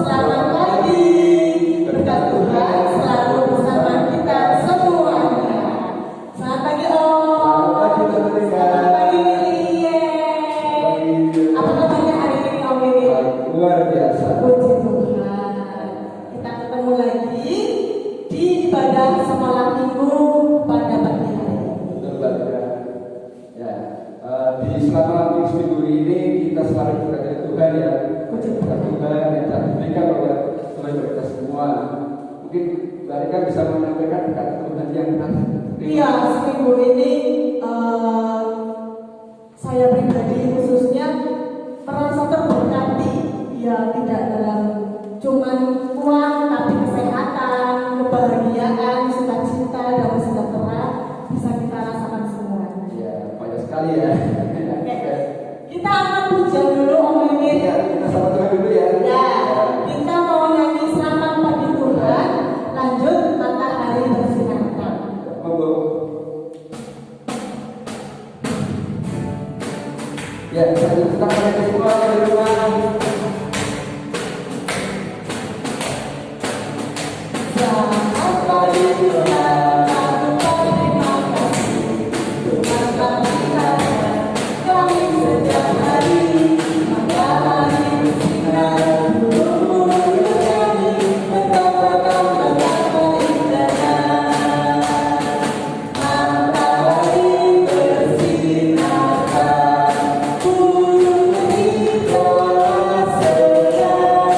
selamat pagi. Berkat Tuhan selalu bersama kita semuanya. Selamat pagi Om. Selamat pagi Willy. Apa kabarnya hari ini Om Willy? Luar biasa. Puji Tuhan. Kita ketemu lagi di ibadah sekolah minggu pada pagi hari ini. Betul banget. Ya, di selama minggu ini kita selalu berkata Tuhan ya. Berkat Tuhan yang telah diberikan oleh kita semua. Mungkin mereka bisa menyampaikan berkat Tuhan yang Iya, seminggu ini saya pribadi khususnya merasa terberkati. Ya, tidak dalam cuman uang, tapi kesehatan, kebahagiaan, sukacita, damai sejahtera bisa kita rasakan semua. Ya, banyak sekali ya. Kita akan pujian dulu Om Willy. Ya, kita sama Tuhan dulu ya. Ya, kita mau nyanyi selamat pagi Tuhan. Lanjut matahari bersinar terang. Monggo. Ya, kita pakai semua di rumah. Selamat pagi Tuhan, aku terima kasih. Tuhan telah kami setiap hari. Matahari bersinar, burung bernyanyi, betapa indahnya. Matahari bersinar, burung berbicara sedang.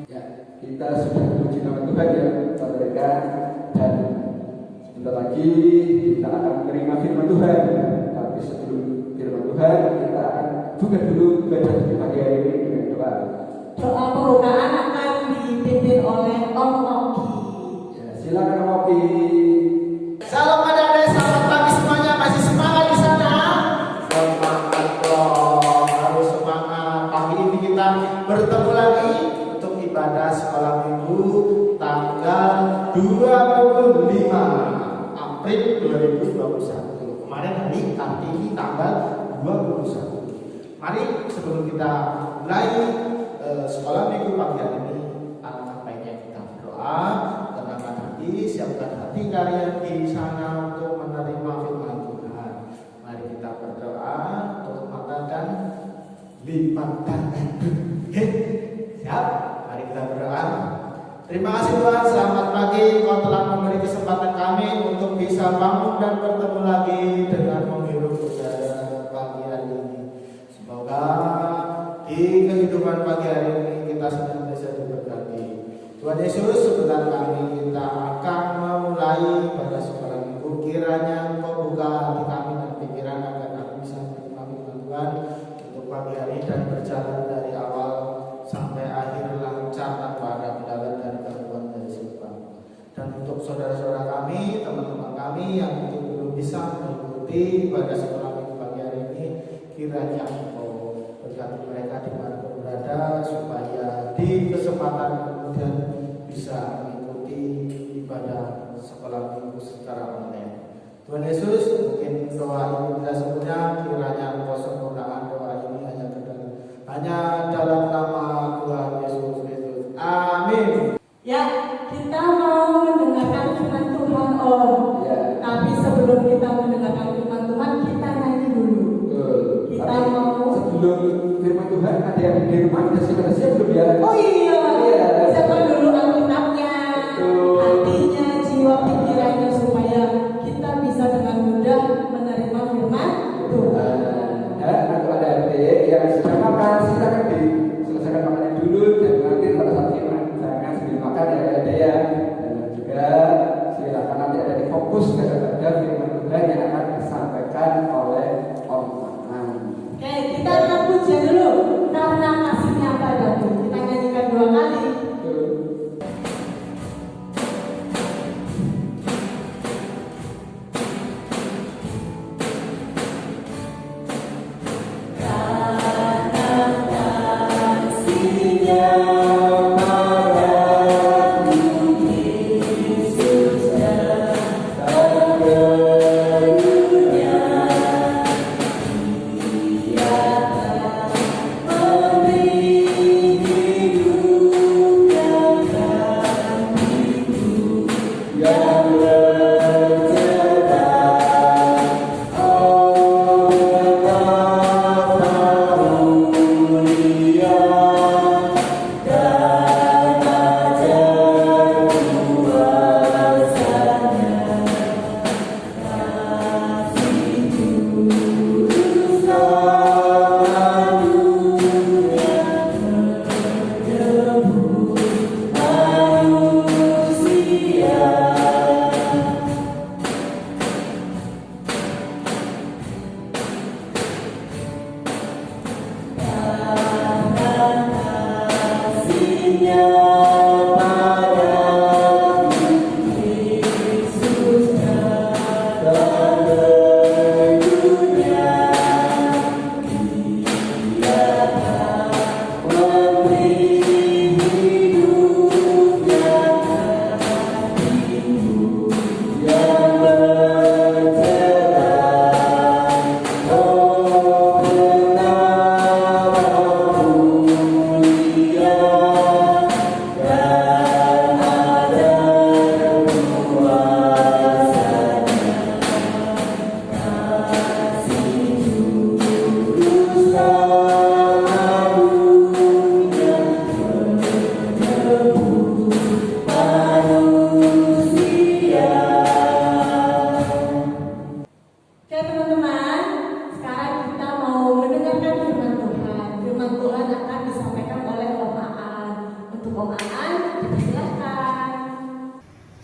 Ya, kita sudah memuji nama Tuhan ya, saudara, dan sebentar lagi kita akan menerima firman Tuhan. Tapi sebelum firman Tuhan, kita akan buka dulu baca di pagi hari ini dengan doa. Doa pembukaan akan dipimpin oleh Om Oki. Ya, silakan Om Oki. Salam adik-adik, selamat pagi semuanya. Masih semangat di sana? Semangat dong, harus semangat. Pagi ini kita bertemu lagi untuk ibadah sekolah minggu tanggal 25 April 2021. Kemarin hari Kartini tanggal 21. Mari sebelum kita mulai sekolah minggu pagi hari ini, alangkah baiknya kita berdoa. Tenangkan hati, siapkan hati kalian di sana untuk menerima firman Tuhan. Mari kita berdoa untuk mata dan lipat dan siap? Mari kita berdoa. Terima kasih Tuhan, selamat pagi. Kau telah memberi kesempatan kami untuk bisa bangun dan bertemu lagi dengan menghirup udara pagi hari ini. Semoga di kehidupan pagi hari ini kita senantiasa diberkati. Tuhan Yesus, sebentar kami kita akan memulai pada sekolah minggu. Kiranya Engkau buka hati kami dan pikiran agar kami bisa menerima firman Tuhan untuk pagi hari dan berjalan dari awal sampai akhir lancar tanpa ada kendala dan gangguan dari siapapun. Dan untuk saudara-saudara kami, teman-teman kami yang mungkin belum bisa mengikuti pada sekolah minggu pagi hari ini, kiranya Engkau berkati mereka di mana berada supaya di kesempatan kemudian bisa mengikuti ibadah sekolah minggu secara online. Tuhan Yesus, mungkin doa ini tidak sempurna, kiranya Engkau sempurnakan doa ini hanya dalam nama Tuhan Yesus Kristus. Amin. Ya, kita mau mendengarkan firman Tuhan Om. Ya. Tapi sebelum kita mendengarkan firman Tuhan, kita nyanyi dulu. Kita Tapi mau. sebelum firman Tuhan, ada yang di rumah sudah siap belum ya? Oh iya, Iya. siapa dulu Alkitabnya, hatinya, jiwa pikirannya supaya kita bisa dengan mudah menerima firman Tuhan. Dan kalau ada adik yang sedang makan, silakan diselesaikan makannya dulu dan nanti pada saat firman jangan sambil makan ya ada ya. Dan juga silakan nanti ada di fokus kepada firman Tuhan yang akan disampaikan oleh Om Manan. Oke, kita akan pujian dulu karena kasihnya padaku. Kita nyanyikan 2 kali.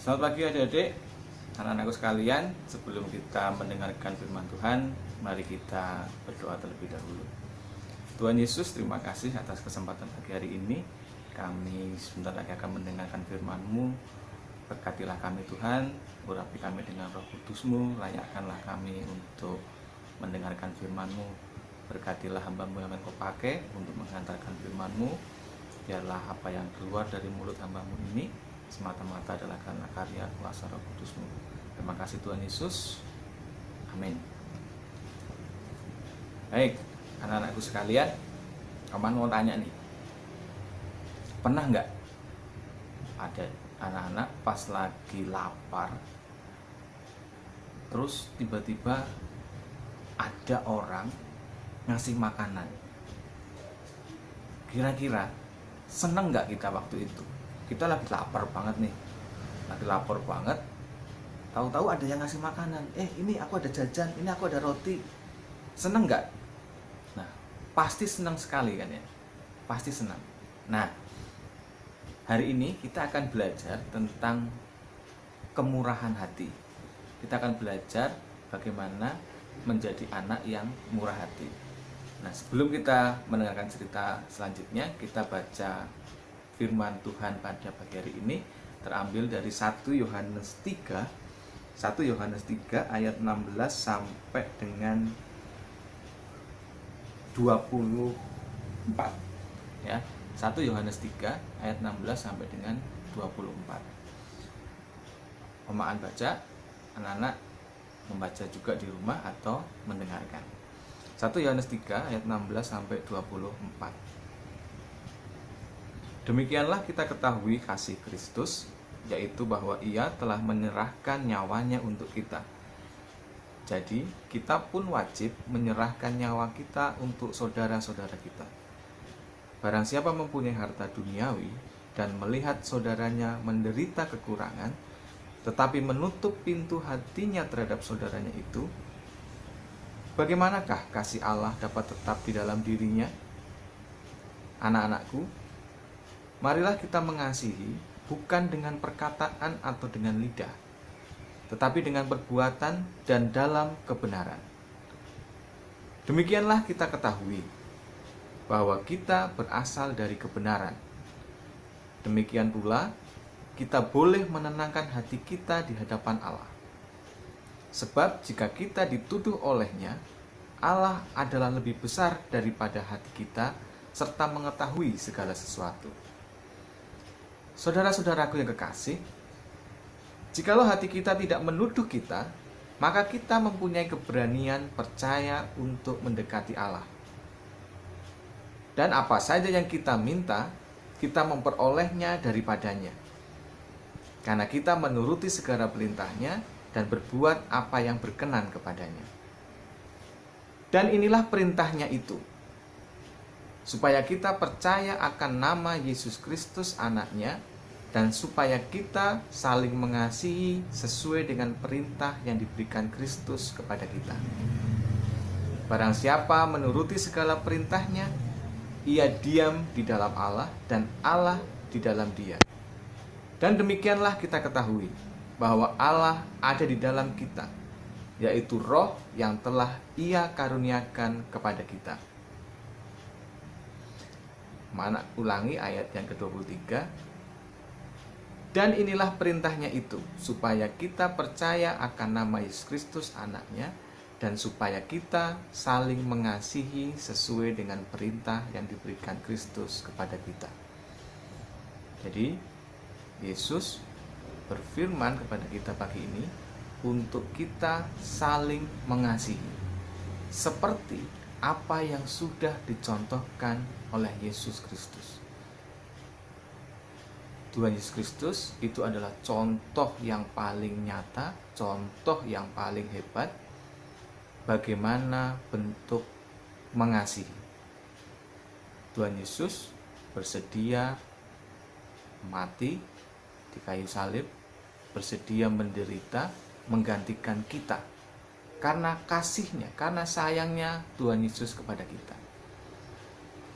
Selamat pagi adik-adik, anak-anakku sekalian. Sebelum kita mendengarkan firman Tuhan, mari kita berdoa terlebih dahulu. Tuhan Yesus, terima kasih atas kesempatan pagi hari ini. Kami sebentar lagi akan mendengarkan firman-Mu. Berkatilah kami Tuhan, urapi kami dengan Roh Kudus-Mu, layakkanlah kami untuk mendengarkan firman-Mu. Berkatilah hamba-Mu yang Kau pakai untuk menghantarkan firman-Mu. Biarlah apa yang keluar dari mulut hamba-Mu ini semata-mata adalah karena karya kuasa Roh Kudus-Mu. Terima kasih Tuhan Yesus. Amin. Baik, anak-anakku sekalian, Kamu mau tanya nih, pernah nggak ada anak-anak pas lagi lapar, terus tiba-tiba ada orang ngasih makanan? Kira-kira seneng nggak kita waktu itu? Kita lagi lapar banget nih, tahu-tahu ada yang ngasih makanan. Ini aku ada jajan, ini aku ada roti. Seneng nggak? Nah, pasti senang sekali kan ya, pasti senang. Nah, hari ini kita akan belajar tentang kemurahan hati. Kita akan belajar bagaimana menjadi anak yang murah hati. Nah, sebelum kita mendengarkan cerita selanjutnya, kita baca firman Tuhan pada pagi hari ini, terambil dari 1 Yohanes 3 ayat 16 sampai dengan 24 ya. 1 Yohanes 3 ayat 16 sampai dengan 24. Omaan baca, anak-anak membaca juga di rumah atau mendengarkan. 1 Yohanes 3 ayat 16 sampai 24. Demikianlah kita ketahui kasih Kristus, yaitu bahwa Ia telah menyerahkan nyawanya untuk kita. Jadi, kita pun wajib menyerahkan nyawa kita untuk saudara-saudara kita. Barang siapa mempunyai harta duniawi dan melihat saudaranya menderita kekurangan, tetapi menutup pintu hatinya terhadap saudaranya itu, bagaimanakah kasih Allah dapat tetap di dalam dirinya? Anak-anakku, marilah kita mengasihi bukan dengan perkataan atau dengan lidah, tetapi dengan perbuatan dan dalam kebenaran. Demikianlah kita ketahui bahwa kita berasal dari kebenaran. Demikian pula kita boleh menenangkan hati kita di hadapan Allah. Sebab jika kita dituduh olehnya, Allah adalah lebih besar daripada hati kita serta mengetahui segala sesuatu. Saudara-saudaraku yang kekasih, jikalau hati kita tidak menuduh kita, maka kita mempunyai keberanian percaya untuk mendekati Allah. Dan apa saja yang kita minta, kita memperolehnya daripadanya. Karena kita menuruti segala perintahnya dan berbuat apa yang berkenan kepadanya. Dan inilah perintahnya itu, supaya kita percaya akan nama Yesus Kristus anaknya, dan supaya kita saling mengasihi sesuai dengan perintah yang diberikan Kristus kepada kita. Barang siapa menuruti segala perintahnya, ia diam di dalam Allah dan Allah di dalam dia. Dan demikianlah kita ketahui bahwa Allah ada di dalam kita, yaitu Roh yang telah Ia karuniakan kepada kita. Mana ulangi ayat yang ke-23. Dan inilah perintahnya itu, supaya kita percaya akan nama Yesus Kristus anaknya, dan supaya kita saling mengasihi sesuai dengan perintah yang diberikan Kristus kepada kita. Jadi, Yesus berfirman kepada kita pagi ini untuk kita saling mengasihi, seperti apa yang sudah dicontohkan oleh Yesus Kristus. Tuhan Yesus Kristus itu adalah contoh yang paling nyata, contoh yang paling hebat bagaimana bentuk mengasihi. Tuhan Yesus bersedia mati di kayu salib, bersedia menderita, menggantikan kita karena kasihnya, karena sayangnya Tuhan Yesus kepada kita.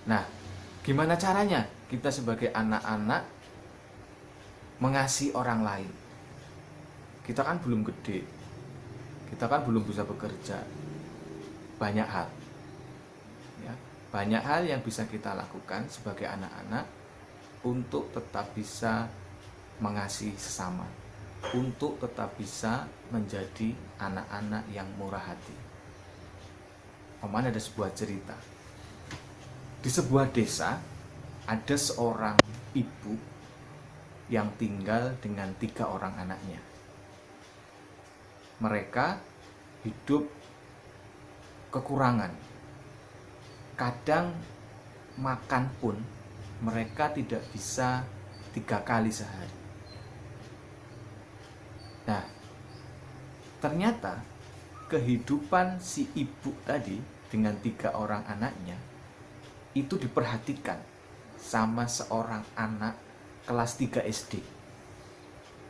Nah, gimana caranya kita sebagai anak-anak mengasihi orang lain? kita kan belum gede, kita kan belum bisa bekerja. Banyak hal, ya, banyak hal yang bisa kita lakukan sebagai anak-anak untuk tetap bisa mengasihi sesama, untuk tetap bisa menjadi anak-anak yang murah hati. Paman, ada sebuah cerita. Di sebuah desa ada seorang ibu yang tinggal dengan 3 orang anaknya. Mereka hidup kekurangan. Kadang makan pun mereka tidak bisa 3 kali sehari. Nah, ternyata kehidupan si ibu tadi dengan 3 orang anaknya itu diperhatikan sama seorang anak kelas 3 SD.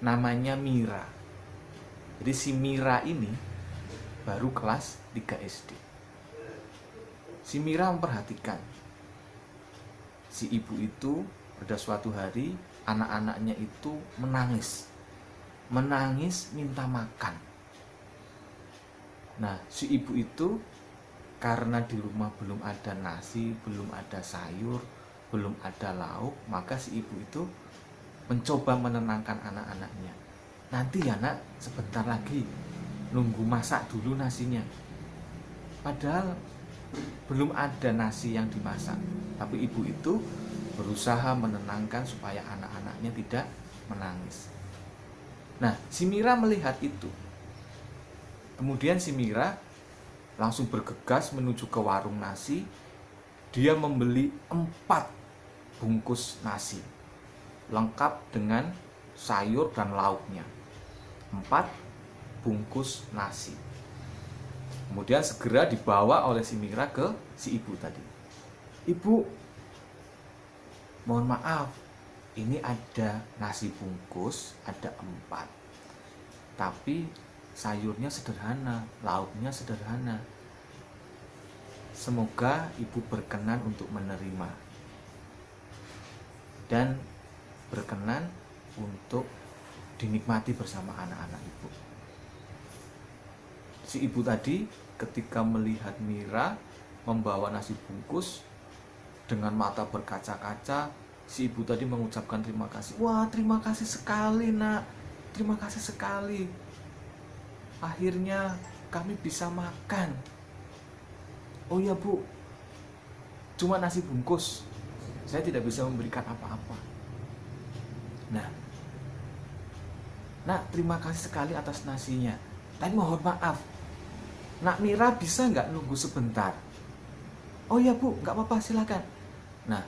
Namanya Mira. Jadi si Mira ini baru kelas 3 SD. Si Mira memperhatikan si ibu itu. Pada suatu hari anak-anaknya itu menangis minta makan. Nah, si ibu itu karena di rumah belum ada nasi, belum ada sayur, belum ada lauk, maka si ibu itu mencoba menenangkan anak-anaknya. Nanti ya nak, sebentar lagi, nunggu masak dulu nasinya. Padahal belum ada nasi yang dimasak, tapi ibu itu berusaha menenangkan supaya anak-anaknya tidak menangis. Nah, si Mira melihat itu. Kemudian si Mira langsung bergegas menuju ke warung nasi. Dia membeli 4 bungkus nasi, lengkap dengan sayur dan lauknya. 4 bungkus nasi. Kemudian segera dibawa oleh si Mira ke si ibu tadi. Ibu, mohon maaf, ini ada nasi bungkus, ada 4. Tapi sayurnya sederhana, lauknya sederhana. Semoga ibu berkenan untuk menerima dan berkenan untuk dinikmati bersama anak-anak ibu. Si ibu tadi ketika melihat Mira membawa nasi bungkus dengan mata berkaca-kaca, si ibu tadi mengucapkan terima kasih. Wah, terima kasih sekali nak, terima kasih sekali. Akhirnya kami bisa makan. Oh ya bu, cuma nasi bungkus, saya tidak bisa memberikan apa-apa. Nah, nak terima kasih sekali atas nasinya. Tapi mohon maaf, nak Mira bisa nggak nunggu sebentar? Oh ya bu, nggak apa-apa, silakan. Nah,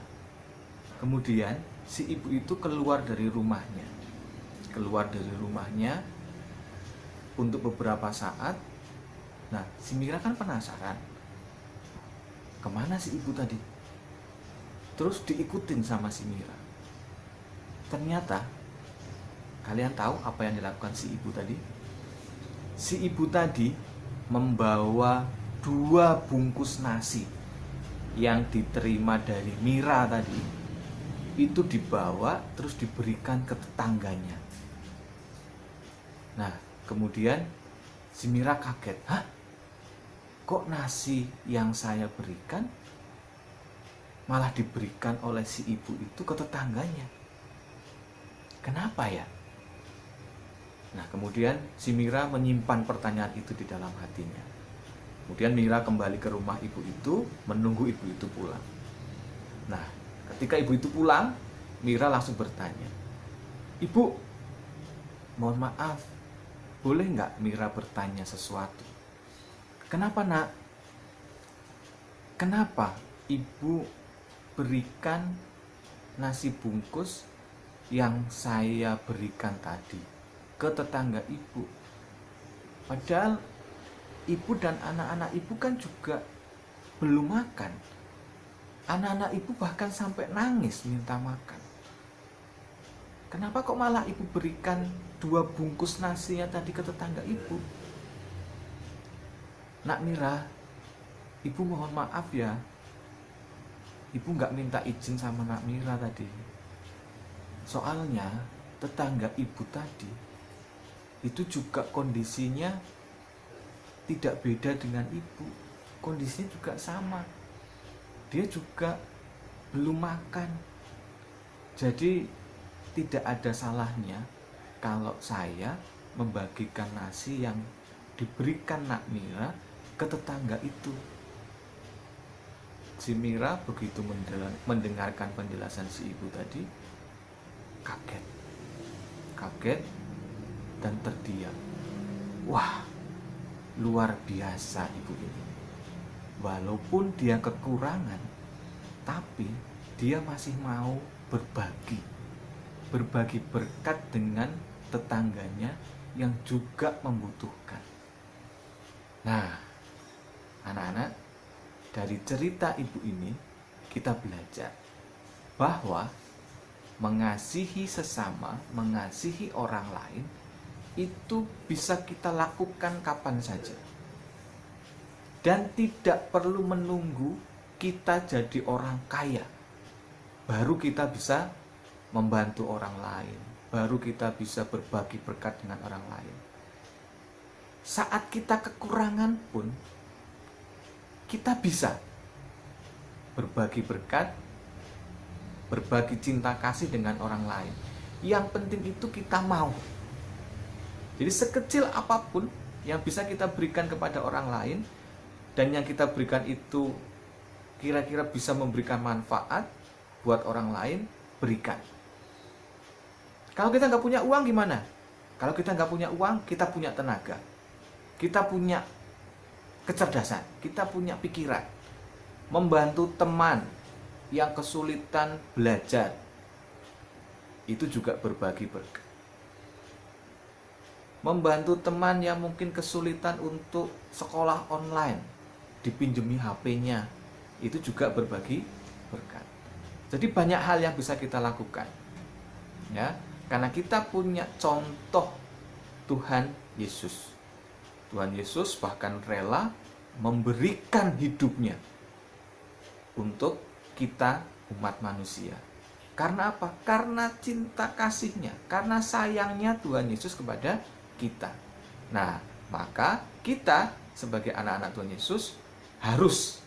kemudian si ibu itu keluar dari rumahnya untuk beberapa saat. Nah, si Mira kan penasaran, kemana si ibu tadi? Terus diikutin sama si Mira. Ternyata, kalian tahu apa yang dilakukan si ibu tadi? Si ibu tadi membawa 2 bungkus nasi yang diterima dari Mira tadi. Itu dibawa terus diberikan ke tetangganya. Nah, kemudian si Mira kaget. Hah? Kok nasi yang saya berikan malah diberikan oleh si ibu itu ke tetangganya? Kenapa ya? Nah, kemudian si Mira menyimpan pertanyaan itu di dalam hatinya. Kemudian Mira kembali ke rumah ibu itu, menunggu ibu itu pulang. Nah, ketika ibu itu pulang, Mira langsung bertanya, "Ibu, mohon maaf, boleh nggak Mira bertanya sesuatu?" "Kenapa nak? Kenapa ibu berikan nasi bungkus yang saya berikan tadi ke tetangga ibu? Padahal ibu dan anak-anak ibu kan juga belum makan. Anak-anak ibu bahkan sampai nangis minta makan. Kenapa kok malah ibu berikan 2 bungkus nasinya tadi ke tetangga ibu?" "Nak Mira, ibu mohon maaf ya, ibu nggak minta izin sama Nak Mira tadi. Soalnya tetangga ibu tadi itu juga kondisinya tidak beda dengan ibu. Kondisinya juga sama. Dia juga belum makan. Jadi tidak ada salahnya kalau saya membagikan nasi yang diberikan Nak Mira ke tetangga itu. Si Mira begitu mendengarkan penjelasan si ibu tadi, kaget dan terdiam. Wah, luar biasa ibu ini. Walaupun dia kekurangan, tapi dia masih mau berbagi berkat dengan tetangganya yang juga membutuhkan. Nah, anak-anak, dari cerita ibu ini kita belajar bahwa mengasihi sesama, mengasihi orang lain itu bisa kita lakukan kapan saja. Dan tidak perlu menunggu kita jadi orang kaya baru kita bisa membantu orang lain, baru kita bisa berbagi berkat dengan orang lain. Saat kita kekurangan pun kita bisa berbagi berkat, berbagi cinta kasih dengan orang lain. Yang penting itu kita mau. Jadi sekecil apapun yang bisa kita berikan kepada orang lain, dan yang kita berikan itu kira-kira bisa memberikan manfaat buat orang lain, berikan. Kalau kita nggak punya uang gimana? Kalau kita nggak punya uang, kita punya tenaga, kita punya kecerdasan, kita punya pikiran. Membantu teman yang kesulitan belajar, itu juga berbagi berkat. Membantu teman yang mungkin kesulitan untuk sekolah online, dipinjemi HP-nya, itu juga berbagi berkat. Jadi banyak hal yang bisa kita lakukan, ya, karena kita punya contoh Tuhan Yesus. Tuhan Yesus bahkan rela memberikan hidupnya untuk kita umat manusia. Karena apa? Karena cinta kasihnya, karena sayangnya Tuhan Yesus kepada kita. Nah, maka kita sebagai anak-anak Tuhan Yesus harus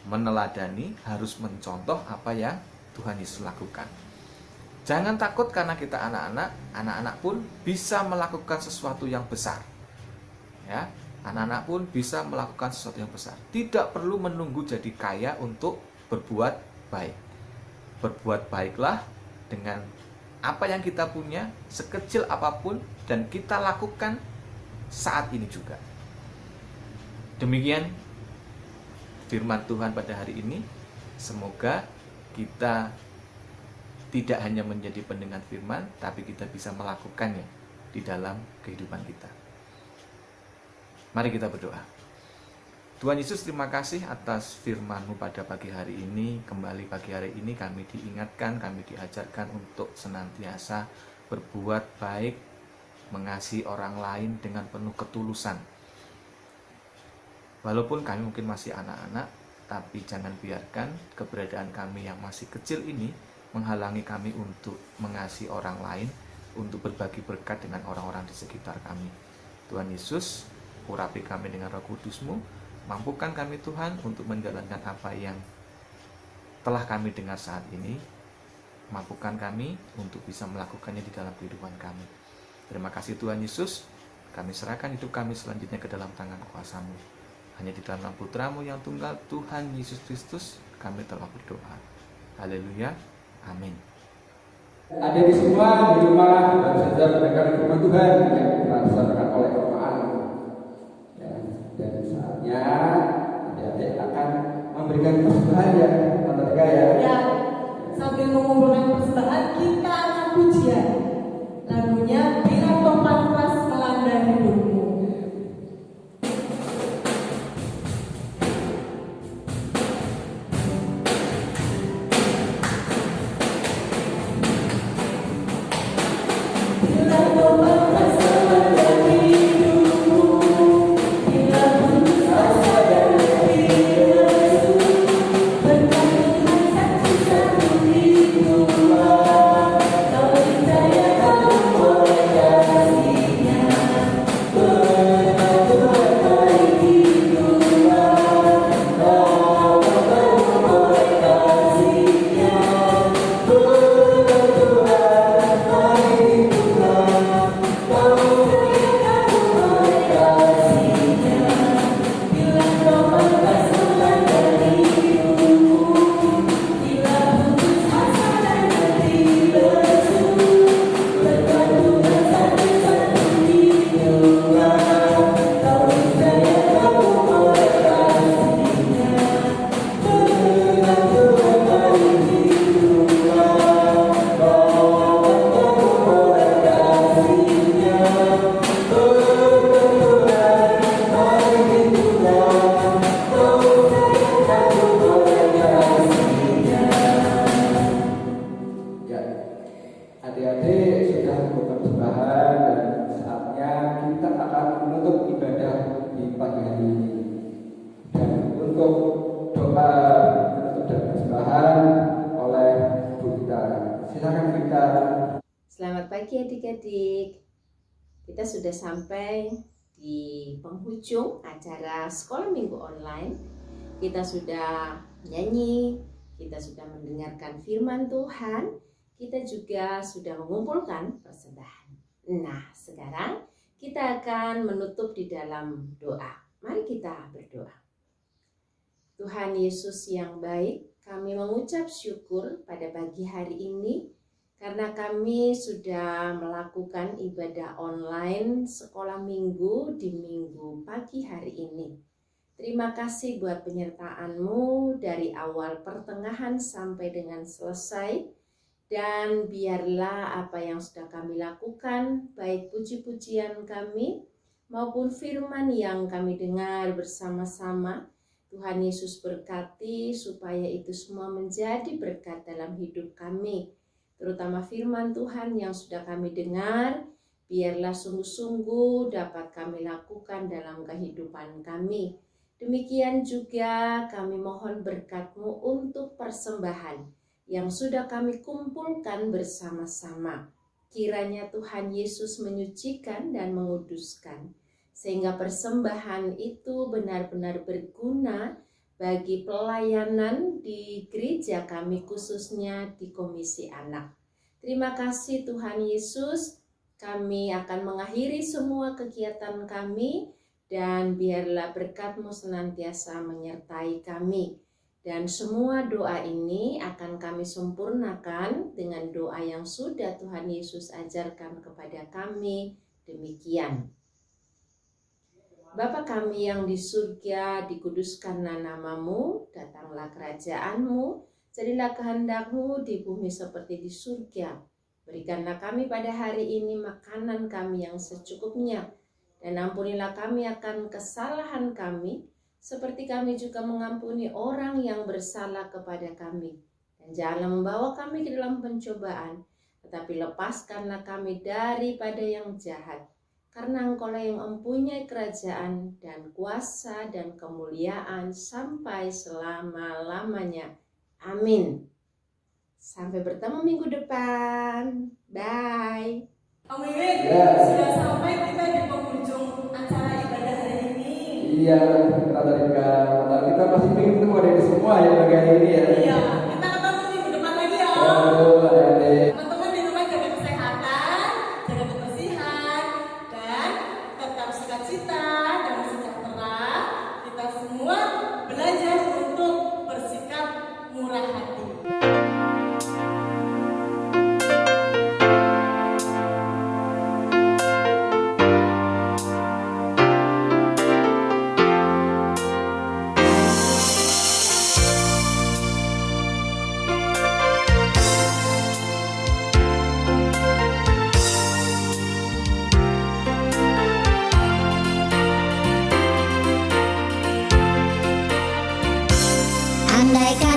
meneladani, harus mencontoh apa yang Tuhan Yesus lakukan. Jangan takut karena kita anak-anak pun bisa melakukan sesuatu yang besar. Ya, anak-anak pun bisa melakukan sesuatu yang besar. Tidak perlu menunggu jadi kaya untuk berbuat baik. Berbuat baiklah dengan apa yang kita punya, sekecil apapun, dan kita lakukan saat ini juga. Demikian firman Tuhan pada hari ini. Semoga kita tidak hanya menjadi pendengar firman, tapi kita bisa melakukannya di dalam kehidupan kita. Mari kita berdoa. Tuhan Yesus, terima kasih atas firman-Mu pada pagi hari ini. Kembali pagi hari ini kami diingatkan, kami diajarkan untuk senantiasa berbuat baik, mengasihi orang lain dengan penuh ketulusan. Walaupun kami mungkin masih anak-anak, tapi jangan biarkan keberadaan kami yang masih kecil ini menghalangi kami untuk mengasihi orang lain, untuk berbagi berkat dengan orang-orang di sekitar kami. Tuhan Yesus, urapi kami dengan Roh Kudus-Mu. Mampukan kami Tuhan untuk menjalankan apa yang telah kami dengar saat ini. Mampukan kami untuk bisa melakukannya di dalam kehidupan kami. Terima kasih Tuhan Yesus. Kami serahkan hidup kami selanjutnya ke dalam tangan kuasa-Mu. Hanya di dalam Putra-Mu yang tunggal, Tuhan Yesus Kristus, kami telah berdoa. Haleluya. Amin. Ada di semua di rumah dan saja mendengar firman Tuhan yang dilaksanakan oleh Bapak. Dan saatnya adik-adik akan memberikan persembahan ya, Tante ya. Ya, sambil mengumpulkan persembahan, kita akan pujian. Lagunya Bila Topan Keras Melanda Hidupmu. Bila topan keras melanda hidupmu, bila putus asa dan letih lesu, berkali saksi satu di Tuhan, kau percaya berdoa dan persembahan oleh Bu Vita. Silakan Vita. Selamat pagi adik-adik. Kita sudah sampai di penghujung acara sekolah minggu online. Kita sudah nyanyi, kita sudah mendengarkan firman Tuhan, kita juga sudah mengumpulkan persembahan. Nah, sekarang kita akan menutup di dalam doa. Mari kita berdoa. Tuhan Yesus yang baik, kami mengucap syukur pada pagi hari ini karena kami sudah melakukan ibadah online sekolah minggu di minggu pagi hari ini. Terima kasih buat penyertaan-Mu dari awal pertengahan sampai dengan selesai. Dan biarlah apa yang sudah kami lakukan, baik puji-pujian kami maupun firman yang kami dengar bersama-sama, Tuhan Yesus berkati supaya itu semua menjadi berkat dalam hidup kami. Terutama firman Tuhan yang sudah kami dengar, biarlah sungguh-sungguh dapat kami lakukan dalam kehidupan kami. Demikian juga kami mohon berkat-Mu untuk persembahan yang sudah kami kumpulkan bersama-sama. Kiranya Tuhan Yesus menyucikan dan menguduskan, sehingga persembahan itu benar-benar berguna bagi pelayanan di gereja kami, khususnya di Komisi Anak. Terima kasih Tuhan Yesus, kami akan mengakhiri semua kegiatan kami dan biarlah berkat-Mu senantiasa menyertai kami. Dan semua doa ini akan kami sempurnakan dengan doa yang sudah Tuhan Yesus ajarkan kepada kami. Demikian. Bapa kami yang di surga, dikuduskanlah nama-Mu, datanglah kerajaan-Mu, jadilah kehendak-Mu di bumi seperti di surga. Berikanlah kami pada hari ini makanan kami yang secukupnya, dan ampunilah kami akan kesalahan kami, seperti kami juga mengampuni orang yang bersalah kepada kami. Dan janganlah membawa kami ke dalam pencobaan, tetapi lepaskanlah kami daripada yang jahat. Karena Engkaulah yang mempunyai kerajaan dan kuasa dan kemuliaan sampai selama-lamanya. Amin. Sampai bertemu minggu depan. Bye. Om Wiwit, Ya. sudah sampai kita di penghujung acara ibadah hari ini. Iya, kita masih ingin ketemu ada semua ya bagi hari ini ya. Iya, kita ketemu minggu depan lagi ya. Ya, betul, adik-adik. Teman-teman di rumah jaga kesehatan, jaga kebersihan, dan tetap sukacita dan sejahtera. Kita semua belajar untuk bersikap murah hati. Andaikan